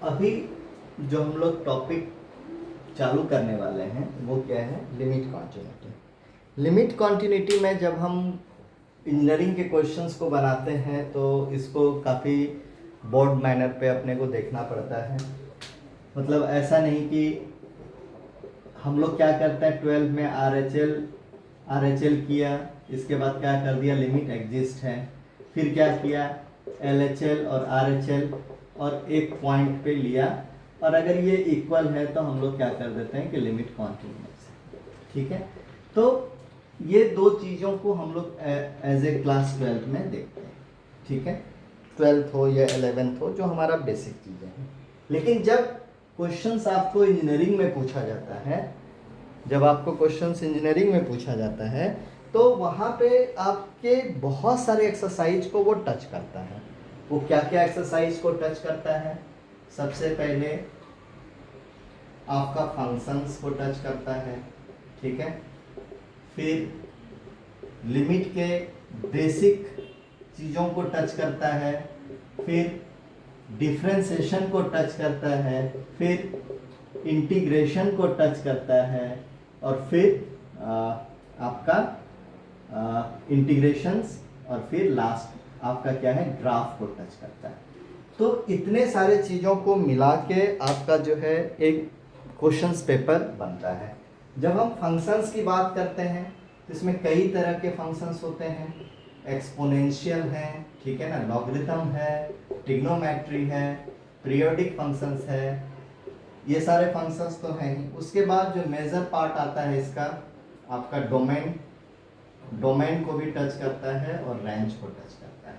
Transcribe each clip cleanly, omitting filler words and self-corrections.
अभी जो हम लोग टॉपिक चालू करने वाले हैं वो क्या है, लिमिट कॉन्टिन्यूटी। लिमिट कॉन्टिन्यूटी में जब हम इंजीनियरिंग के क्वेश्चंस को बनाते हैं तो इसको काफ़ी बोर्ड मैनर पे अपने को देखना पड़ता है। मतलब ऐसा नहीं कि हम लोग क्या करते हैं 12 में आर एच एल किया, इसके बाद क्या कर दिया, लिमिट एग्जिस्ट है, फिर क्या किया एल एच एल और आर एच एल और एक पॉइंट पे लिया, और अगर ये इक्वल है तो हम लोग क्या कर देते हैं कि लिमिट कॉन्टिन्यूअस है। ठीक है, तो ये दो चीज़ों को हम लोग एज ए क्लास 12 में देखते हैं। ठीक है, 12th हो या 11th हो, जो हमारा बेसिक चीज़ें हैं। लेकिन जब क्वेश्चंस आपको इंजीनियरिंग में पूछा जाता है, जब आपको क्वेश्चंस इंजीनियरिंग में पूछा जाता है तो वहाँ पे आपके बहुत सारे एक्सरसाइज को वो टच करता है। वो क्या क्या एक्सरसाइज को टच करता है? सबसे पहले आपका फंक्शंस को टच करता है। ठीक है, फिर लिमिट के बेसिक चीज़ों को टच करता है, फिर डिफरेंशिएशन को टच करता है, फिर इंटीग्रेशन को टच करता है, और फिर आपका इंटीग्रेशंस, और फिर लास्ट आपका क्या है, ग्राफ को टच करता है। तो इतने सारे चीज़ों को मिला के आपका जो है एक क्वेश्चंस पेपर बनता है। जब हम फंक्शंस की बात करते हैं तो इसमें कई तरह के फंक्शंस होते हैं। एक्सपोनेंशियल है, ठीक है ना, लॉगरिथम है, ट्रिग्नोमेट्री है, पीरियोडिक फंक्शंस है, ये सारे फंक्शंस तो हैं ही। उसके बाद जो मेजर पार्ट आता है इसका, आपका डोमेन को भी टच करता है और रेंज को टच करता है।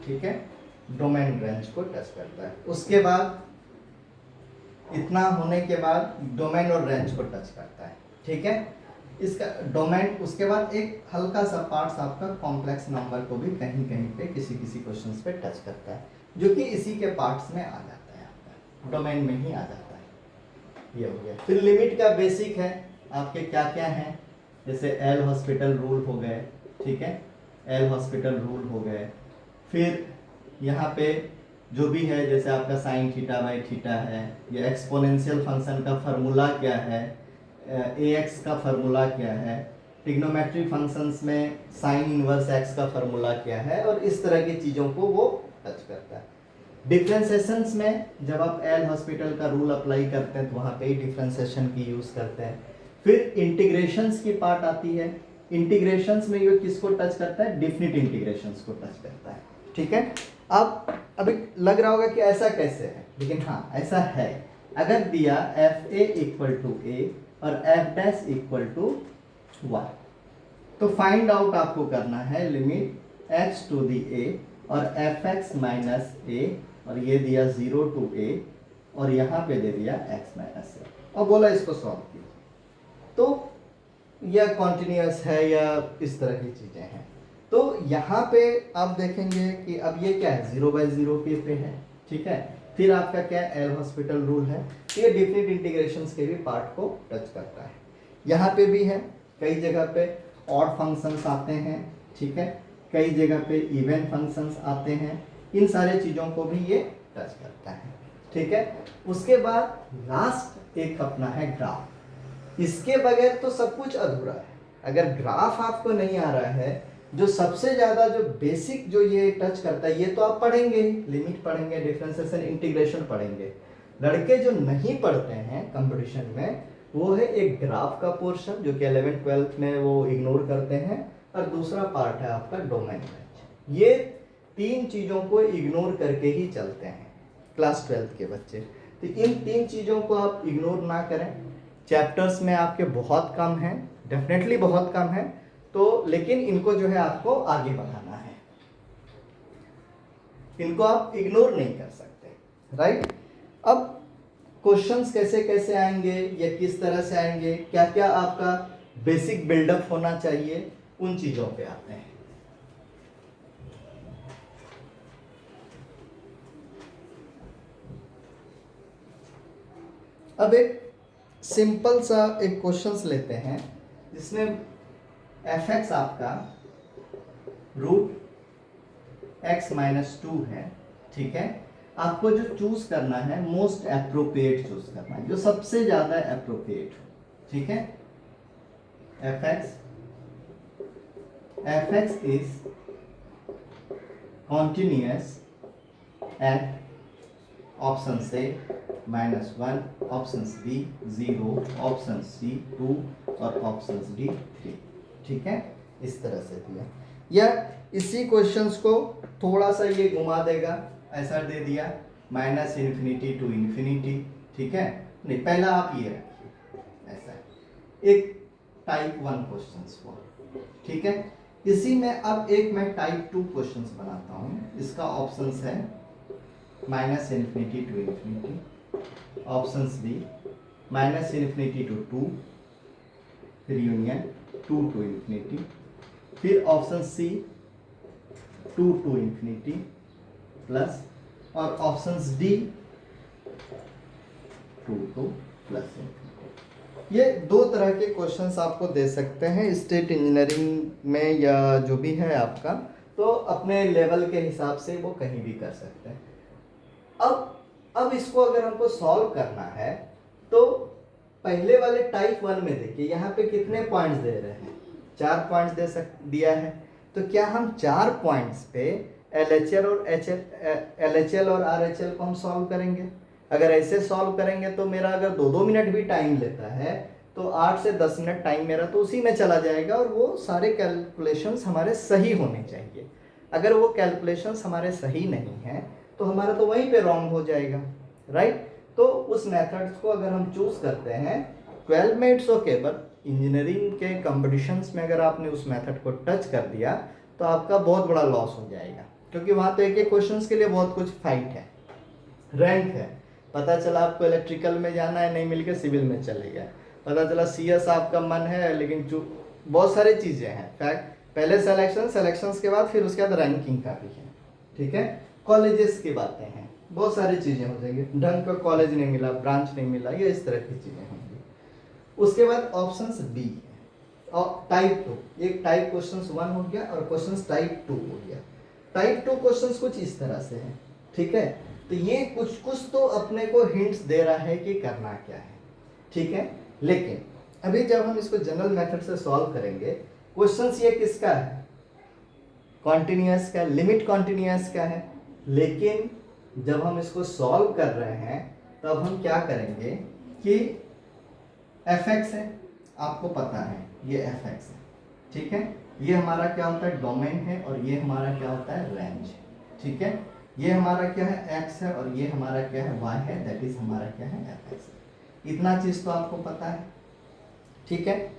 ठीक है, डोमेन रेंज को टच करता है। उसके बाद इतना होने के बाद डोमेन और रेंज को टच करता है। ठीक है, इसका डोमेन, उसके बाद एक हल्का सा पार्ट्स आपका कॉम्प्लेक्स नंबर को भी कहीं कहीं पे किसी किसी क्वेश्चंस पे टच करता है, जो कि इसी के पार्ट्स में आ जाता है, आपका डोमेन में ही आ जाता है। ये हो गया। फिर लिमिट का बेसिक है आपके क्या क्या हैं, जैसे एल हॉस्पिटल रूल हो गए। ठीक है, एल हॉस्पिटल रूल हो गए। फिर यहाँ पे जो भी है, जैसे आपका साइन थीटा बाई थीटा है, या एक्सपोनेंशियल फंक्शन का फार्मूला क्या है, ए एक्स का फार्मूला क्या है, ट्रिग्नोमेट्री फंक्शंस में साइन इनवर्स एक्स का फार्मूला क्या है, और इस तरह की चीज़ों को वो टच करता है। डिफरेंशिएशंस में जब आप एल हॉस्पिटल का रूल अप्लाई करते हैं तो वहाँ पे ही डिफरेंशिएशन की यूज़ करते हैं। फिर इंटीग्रेशंस की पार्ट आती है। इंटीग्रेशंस में ये किसको टच करता है, डिफिनिट इंटीग्रेशंस को टच करता है। ठीक है, अब अभी लग रहा होगा कि ऐसा कैसे है, लेकिन हाँ ऐसा है। अगर दिया f a equal to a और f dash equal to y, तो फाइंड आउट आपको करना है limit x to the a और एफ एक्स माइनस ए, और ये दिया 0 टू ए, और यहाँ पे दे दिया x माइनस ए, और बोला इसको सॉल्व कीजिए। तो यह कॉन्टिन्यूअस है या इस तरह की चीज़ें हैं। तो यहाँ पे आप देखेंगे कि अब ये क्या है, 0/0 के पे है। ठीक है, फिर आपका क्या एल हॉस्पिटल रूल है, ये डिफिनिट इंटीग्रेशंस के भी पार्ट को टच करता है। यहाँ पे भी है, कई जगह पे ऑड फंक्शंस आते हैं। ठीक है, कई जगह पे इवन फंक्शंस आते हैं। इन सारे चीज़ों को भी ये टच करता है। ठीक है, उसके बाद लास्ट एक अपना है ग्राफ। इसके बगैर तो सब कुछ अधूरा है। अगर ग्राफ आपको नहीं आ रहा है, जो सबसे ज़्यादा जो बेसिक जो ये टच करता है, ये तो आप पढ़ेंगे ही, लिमिट पढ़ेंगे, डिफरेंशिएशन, इंटीग्रेशन पढ़ेंगे। लड़के जो नहीं पढ़ते हैं कंपटीशन में, वो है एक ग्राफ का पोर्शन जो कि 11th-12th में वो इग्नोर करते हैं, और दूसरा पार्ट है आपका डोमेन रेंज। ये तीन चीज़ों को इग्नोर करके ही चलते हैं क्लास 12th के बच्चे। तो इन तीन चीज़ों को आप इग्नोर ना करें। चैप्टर्स में आपके बहुत कम हैं, डेफिनेटली बहुत कम है, तो लेकिन इनको जो है आपको आगे बढ़ाना है, इनको आप इग्नोर नहीं कर सकते। राइट, अब क्वेश्चंस कैसे कैसे आएंगे या किस तरह से आएंगे, क्या क्या आपका बेसिक बिल्डअप होना चाहिए, उन चीज़ों पे आते हैं। अब एक सिंपल सा एक क्वेश्चंस लेते हैं जिसमें एफ एक्स आपका रूट x माइनस 2 है। ठीक है, आपको जो चूज करना है मोस्ट अप्रोप्रिएट चूज करना है, जो सबसे ज्यादा अप्रोप्रिएट हो, ठीक है। F x is continuous at option से -1, ऑप्शन बी 0, ऑप्शन सी 2 और ऑप्शन डी 3, ठीक है। इस तरह से दिया, या इसी क्वेश्चंस को थोड़ा सा ये घुमा देगा, ऐसा दे दिया -∞ to ∞, ठीक है। नहीं, पहला आप ये रखिए ऐसा, एक टाइप 1 क्वेश्चंस को, ठीक है। इसी में अब एक मैं टाइप 2 क्वेश्चंस बनाता हूँ। इसका ऑप्शंस है -∞ to ∞, ऑप्शंस बी -∞ to 2, फिर यूनियन 2 to ∞, फिर ऑप्शन सी 2 to ∞, प्लस, और ऑप्शंस डी 2 to +∞। ये दो तरह के क्वेश्चंस आपको दे सकते हैं स्टेट इंजीनियरिंग में, या जो भी है आपका, तो अपने लेवल के हिसाब से वो कहीं भी कर सकते हैं। अब इसको अगर हमको सॉल्व करना है तो पहले वाले टाइप 1 में देखिए यहाँ पे कितने पॉइंट्स दे रहे हैं, 4 पॉइंट्स दिया है। तो क्या हम 4 पॉइंट्स पे LHL और RHL को हम सॉल्व करेंगे? अगर ऐसे सॉल्व करेंगे तो मेरा अगर 2-2 मिनट भी टाइम लेता है तो 8 से 10 मिनट टाइम मेरा तो उसी में चला जाएगा, और वो सारे कैलकुलेशंस हमारे सही होने चाहिए। अगर वो कैलकुलेशंस हमारे सही नहीं हैं तो हमारा तो वहीं पे रॉन्ग हो जाएगा, राइट। तो उस मेथड्स को अगर हम चूज करते हैं 12 में इट्स ओके, बट इंजीनियरिंग के कॉम्पिटिशन्स में अगर आपने उस मेथड को टच कर दिया तो आपका बहुत बड़ा लॉस हो जाएगा, क्योंकि वहाँ तो एक एक क्वेश्चंस के लिए बहुत कुछ फाइट है, रैंक है। पता चला आपको इलेक्ट्रिकल में जाना है, नहीं मिलके सिविल में चले गए। पता चला CS आपका मन है, लेकिन बहुत सारी चीज़ें हैं। फैक्ट, पहले सेलेक्शंस के बाद फिर उसके बाद रैंकिंग का भी है, ठीक है। कॉलेजेस की बातें हैं, बहुत सारी चीज़ें हो जाएंगी, ढंग का कॉलेज नहीं मिला, ब्रांच नहीं मिला, ये इस तरह की चीज़ें होंगी। उसके बाद ऑप्शंस बी है और टाइप 2, एक टाइप क्वेश्चंस 1 हो गया और क्वेश्चंस टाइप 2 हो गया। टाइप 2 क्वेश्चंस कुछ इस तरह से हैं, ठीक है। तो ये कुछ तो अपने को हिंट्स दे रहा है कि करना क्या है, ठीक है। लेकिन अभी जब हम इसको जनरल मेथड से सॉल्व करेंगे, क्वेश्चंस ये किसका है? कॉन्टिन्यूअस का, लिमिट कॉन्टिन्यूअस का है। लेकिन जब हम इसको सॉल्व कर रहे हैं तब हम क्या करेंगे कि fx है, आपको पता है ये fx है, ठीक है। ये हमारा क्या होता है? डोमेन है, और ये हमारा क्या होता है? रेंज, ठीक है। ये हमारा क्या है? x है, और ये हमारा क्या है? y है, दैट इज हमारा क्या है? fx। इतना चीज तो आपको पता है, ठीक है।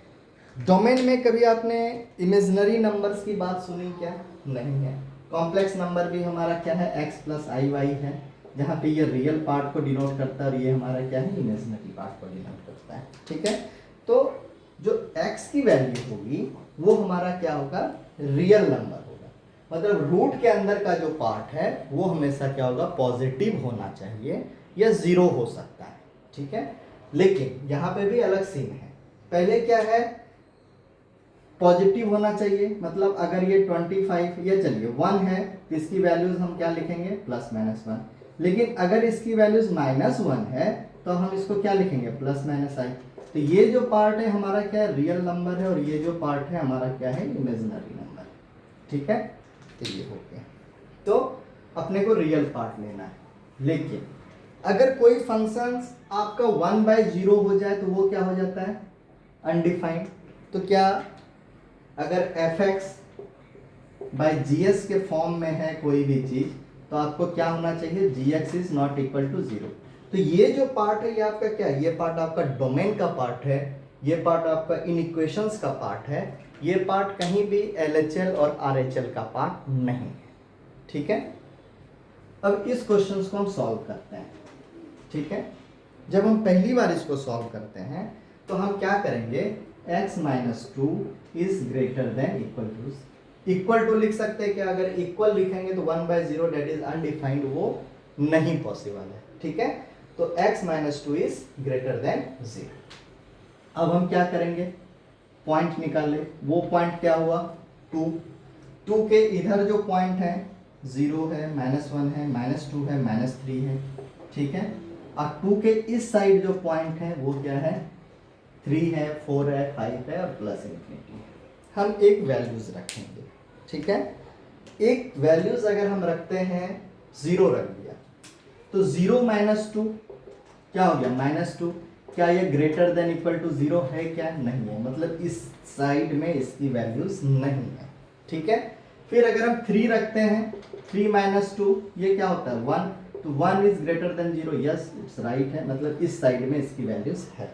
डोमेन में कभी आपने इमेजिनरी नंबर्स की बात सुनी क्या? नहीं है। कॉम्प्लेक्स नंबर भी हमारा क्या है? x + iy है, जहाँ पे ये रियल पार्ट को डिनोट करता है और ये हमारा क्या है? इमेजिनरी पार्ट को डिनोट करता है, ठीक है। तो जो x की वैल्यू होगी वो हमारा क्या होगा? रियल नंबर होगा। मतलब रूट के अंदर का जो पार्ट है वो हमेशा क्या होगा? पॉजिटिव होना चाहिए, या 0 हो सकता है, ठीक है। लेकिन यहाँ पे भी अलग सीन है। पहले क्या है? पॉजिटिव होना चाहिए, मतलब अगर ये 25, ये चलिए 1 है तो इसकी वैल्यूज हम क्या लिखेंगे? +-1। लेकिन अगर इसकी वैल्यूज -1 है तो हम इसको क्या लिखेंगे? +-i। तो ये जो पार्ट है हमारा क्या है? रियल नंबर है, और ये जो पार्ट है हमारा क्या है? इमेजिनरी नंबर, ठीक है। तो ये हो गया। तो अपने को रियल पार्ट लेना है। लेकिन अगर कोई फंक्शन आपका 1/0 हो जाए तो वो क्या हो जाता है? अनडिफाइंड। तो क्या अगर fx/gx के फॉर्म में है कोई भी चीज, तो आपको क्या होना चाहिए? gx is not equal to 0। तो ये जो पार्ट है ये आपका क्या है? ये पार्ट आपका डोमेन का पार्ट है, ये पार्ट आपका इन इक्वेशंस का पार्ट है, ये पार्ट कहीं भी LHL और RHL का पार्ट नहीं है, ठीक है। अब इस क्वेश्चन को हम सॉल्व करते हैं, ठीक है। जब हम पहली बार इसको सॉल्व करते हैं तो हम क्या करेंगे? x - 2 is greater than equal to लिख सकते हैं क्या? अगर इक्वल लिखेंगे तो 1/0 डेट इज अनडिफाइंड, वो नहीं पॉसिबल है, ठीक है। तो x - 2 इज ग्रेटर देन 0। अब हम क्या करेंगे? पॉइंट निकाले। वो पॉइंट क्या हुआ? 2 के इधर जो पॉइंट है 0 है, -1 है, -2 है, -3 है, ठीक है। और 2 के इस साइड जो पॉइंट है वो क्या है, 3 है, 4 है, 5 है और प्लस इन्फिनिटी है। हम एक वैल्यूज रखेंगे, ठीक है। एक वैल्यूज अगर हम रखते हैं 0 रख दिया तो 0 -2 क्या हो गया, -2। क्या ये ग्रेटर देन इक्वल टू 0 है क्या, नहीं है, मतलब इस साइड में इसकी वैल्यूज नहीं है, ठीक है। फिर अगर हम 3 रखते हैं, 3 -2 ये क्या होता है 1, तो 1 is greater then 0, yes it's right है, मतलब इस साइड में इसकी वैल्यूज है,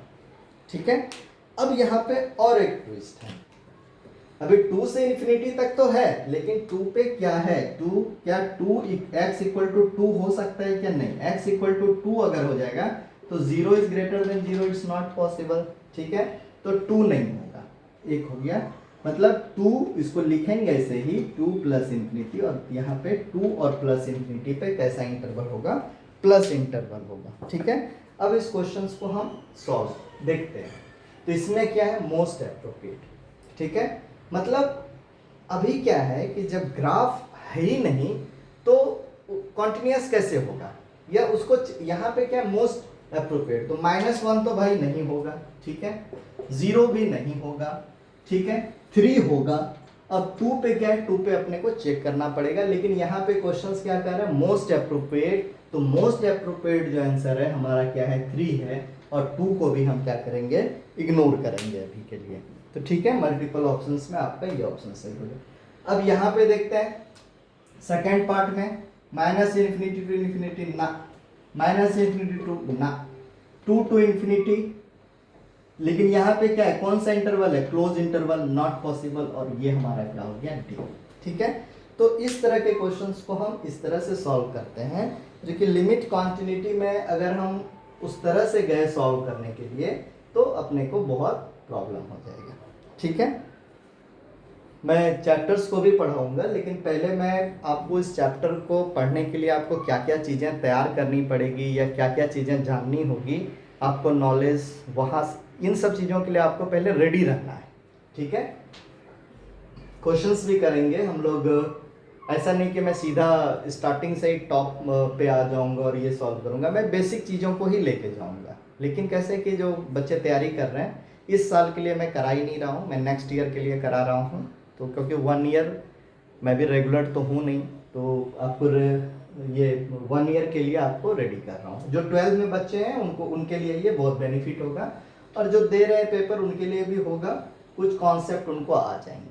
ठीक है। अब यहाँ पे और एक ट्विस्ट है, अभी 2 से इन्फिनिटी तक तो है, लेकिन 2 पे क्या है, 2 क्या 2 x इक्वल टू 2 हो सकता है क्या, नहीं, x इक्वल टू 2 अगर हो जाएगा तो 0 is greater then 0, it's not possible, ठीक है। तो 2 नहीं होगा, एक हो गया, मतलब 2 इसको लिखेंगे ऐसे ही 2 प्लस इन्फिनिटी, और यहाँ पे 2 और प्लस इन्फिनिटी पे कैसा इंटरवल होगा, प्लस इंटरवल होगा, ठीक है। अब इस क्वेश्चन को हम सॉल्व देखते हैं। तो इसमें क्या है, मोस्ट एप्रोप्रिएट, ठीक है। मतलब अभी क्या है कि जब ग्राफ है ही नहीं तो कॉन्टिन्यूस कैसे होगा, या उसको यहाँ पे क्या मोस्ट एप्रोप्रिएट, तो -1 तो भाई नहीं होगा, ठीक है, 0 भी नहीं होगा, ठीक है, 3 होगा। अब 2 पे क्या है, 2 पे अपने को चेक करना पड़ेगा, लेकिन यहाँ पे क्वेश्चंस क्या कर रहा है, मोस्ट एप्रोप्रिएट, तो मोस्ट एप्रोप्रिएट जो आंसर है हमारा क्या है, 3 है, और 2 को भी हम क्या करेंगे, इग्नोर करेंगे अभी के लिए। तो ठीक है, मल्टीपल ऑप्शंस में आपका ये ऑप्शन सही हो गया। अब यहाँ पे देखते हैं सेकेंड पार्ट में, -इन्फिनिटी टू इन्फिनिटी ना, -इन्फिनिटी टू ना, 2 टू इन्फिनिटी, लेकिन यहाँ पे क्या है, कौन सा इंटरवल है, क्लोज इंटरवल, नॉट पॉसिबल, और ये हमारा क्या हो गया, डी, ठीक है। तो इस तरह के क्वेश्चंस को हम इस तरह से सॉल्व करते हैं, जो कि लिमिट कॉन्टिन्यूटी में अगर हम उस तरह से गए सॉल्व करने के लिए तो अपने को बहुत प्रॉब्लम हो जाएगा, ठीक है। मैं चैप्टर्स को भी पढ़ाऊंगा, लेकिन पहले मैं आपको इस चैप्टर को पढ़ने के लिए आपको क्या क्या चीज़ें तैयार करनी पड़ेगी या क्या क्या चीज़ें जाननी होगी, आपको नॉलेज वहाँ, इन सब चीज़ों के लिए आपको पहले रेडी रहना है, ठीक है। क्वेश्चंस भी करेंगे हम लोग, ऐसा नहीं कि मैं सीधा स्टार्टिंग से ही टॉप पे आ जाऊंगा और ये सॉल्व करूंगा, मैं बेसिक चीज़ों को ही लेके जाऊंगा। लेकिन कैसे कि जो बच्चे तैयारी कर रहे हैं, इस साल के लिए मैं करा ही नहीं रहा हूँ, मैं नेक्स्ट ईयर के लिए करा रहा हूँ, तो क्योंकि 1 ईयर मैं भी रेगुलर तो हूँ नहीं, तो आपको ये 1 ईयर के लिए आपको रेडी कर रहा हूँ। जो 12 में बच्चे हैं उनको, उनके लिए ये बहुत बेनिफिट होगा, और जो दे रहे हैं पेपर उनके लिए भी होगा, कुछ कॉन्सेप्ट उनको आ जाएंगे।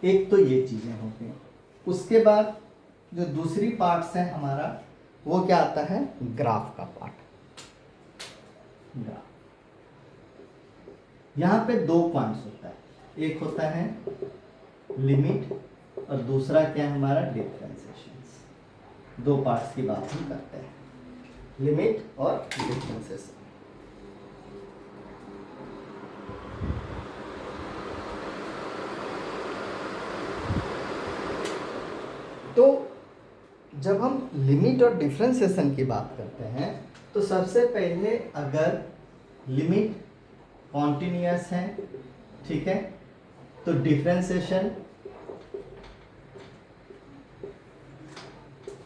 एक तो ये चीज़ें होती हैं। उसके बाद जो दूसरी पार्ट्स है हमारा, वो क्या आता है, ग्राफ का पार्ट। ग्राफ, यहाँ पे 2 पॉइंट्स होता है, एक होता है लिमिट और दूसरा क्या है हमारा, डिफरेंशिएशन। 2 पार्ट्स की बात हम करते हैं, लिमिट और डिफरेंशिएशन। तो जब हम लिमिट और डिफरेंशिएशन की बात करते हैं तो सबसे पहले अगर लिमिट कॉन्टिन्यूअस है, ठीक है, तो डिफरेंशिएशन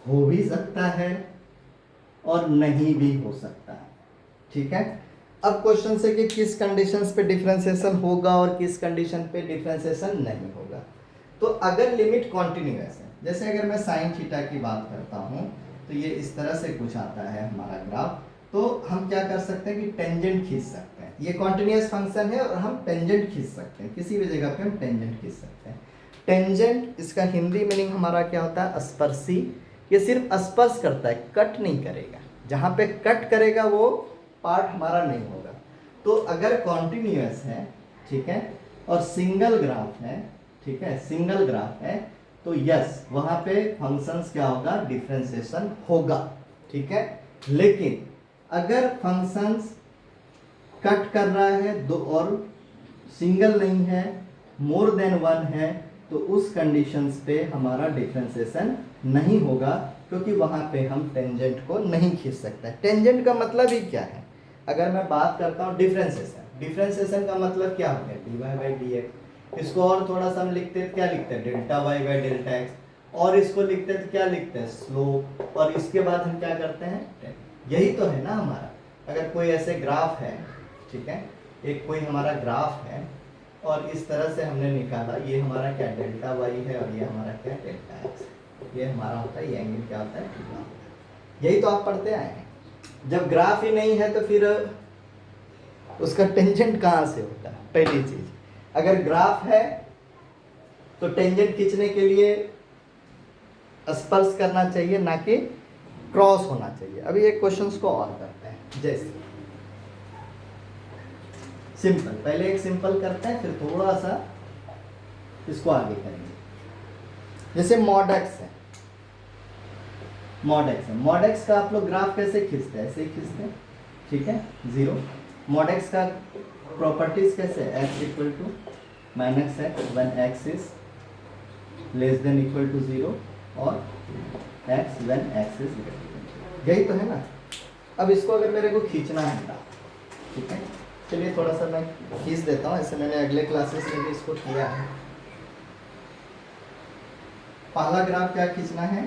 हो भी सकता है और नहीं भी हो सकता है, ठीक है। अब क्वेश्चन से कि किस कंडीशंस पे डिफरेंशिएशन होगा और किस कंडीशन पे डिफरेंशिएशन नहीं होगा। तो अगर लिमिट कॉन्टिन्यूअस है, जैसे अगर मैं साइन थीटा की बात करता हूँ, तो ये इस तरह से कुछ आता है हमारा ग्राफ, तो हम क्या कर सकते हैं कि टेंजेंट खींच सकते हैं। ये कॉन्टिन्यूअस फंक्शन है और हम टेंजेंट खींच सकते हैं, किसी भी जगह पे हम टेंजेंट खींच सकते हैं। टेंजेंट, इसका हिंदी मीनिंग हमारा क्या होता है, स्पर्शी। ये सिर्फ स्पर्श करता है, कट नहीं करेगा, जहाँ पे कट करेगा वो पार्ट हमारा नहीं होगा। तो अगर कॉन्टिन्यूअस है, ठीक है, और सिंगल ग्राफ है, ठीक है, सिंगल ग्राफ है, तो यस वहाँ पे फंक्शंस क्या होगा, डिफरेंशिएशन होगा, ठीक है। लेकिन अगर फंक्शंस कट कर रहा है दो और सिंगल नहीं है, मोर देन 1 है, तो उस कंडीशंस पे हमारा डिफरेंशिएशन नहीं होगा, क्योंकि वहाँ पे हम टेंजेंट को नहीं खींच सकते। टेंजेंट का मतलब ही क्या है, अगर मैं बात करता हूँ डिफरेंशिएशन, डिफरेंशिएशन का मतलब क्या हो गया, dy बाई डी एक्स। इसको और थोड़ा सा हम लिखते हैं, क्या लिखते हैं, delta y by delta x. और इसको लिखते हैं तो क्या लिखते हैं, स्लोप। और इसके बाद हम क्या करते हैं, यही तो है ना हमारा। अगर कोई ऐसे ग्राफ है, ठीक है, एक कोई हमारा ग्राफ है और इस तरह से हमने निकाला, ये हमारा क्या डेल्टा वाई है और ये हमारा क्या डेल्टा एक्स, ये हमारा होता है, ये एंगल क्या होता है, थीटा होता है। यही तो आप पढ़ते आए हैं। जब ग्राफ ही नहीं है तो फिर उसका टेंजेंट कहाँ से होता है, पहली चीज। अगर ग्राफ है तो टेंजेंट खींचने के लिए स्पर्श करना चाहिए, ना कि क्रॉस होना चाहिए। अभी एक क्वेश्चंस को और करते हैं, जैसे सिंपल, पहले एक सिंपल करते हैं फिर थोड़ा सा इसको आगे करेंगे। जैसे मॉड एक्स है, मॉड एक्स है, मॉड एक्स का आप लोग ग्राफ कैसे खींचते हैं, ऐसे ही खींचते हैं, ठीक है, जीरो। मॉड एक्स का प्रॉपर्टीज कैसे, X equal to minus X when X is less than equal to zero और X when X is greater than zero, यही तो है ना। अब इसको अगर मेरे को खींचना है ना, ठीक है, चलिए थोड़ा सा मैं खींच देता हूँ, ऐसे मैंने अगले क्लासेस में भी इसको किया है। पहला ग्राफ क्या खींचना है,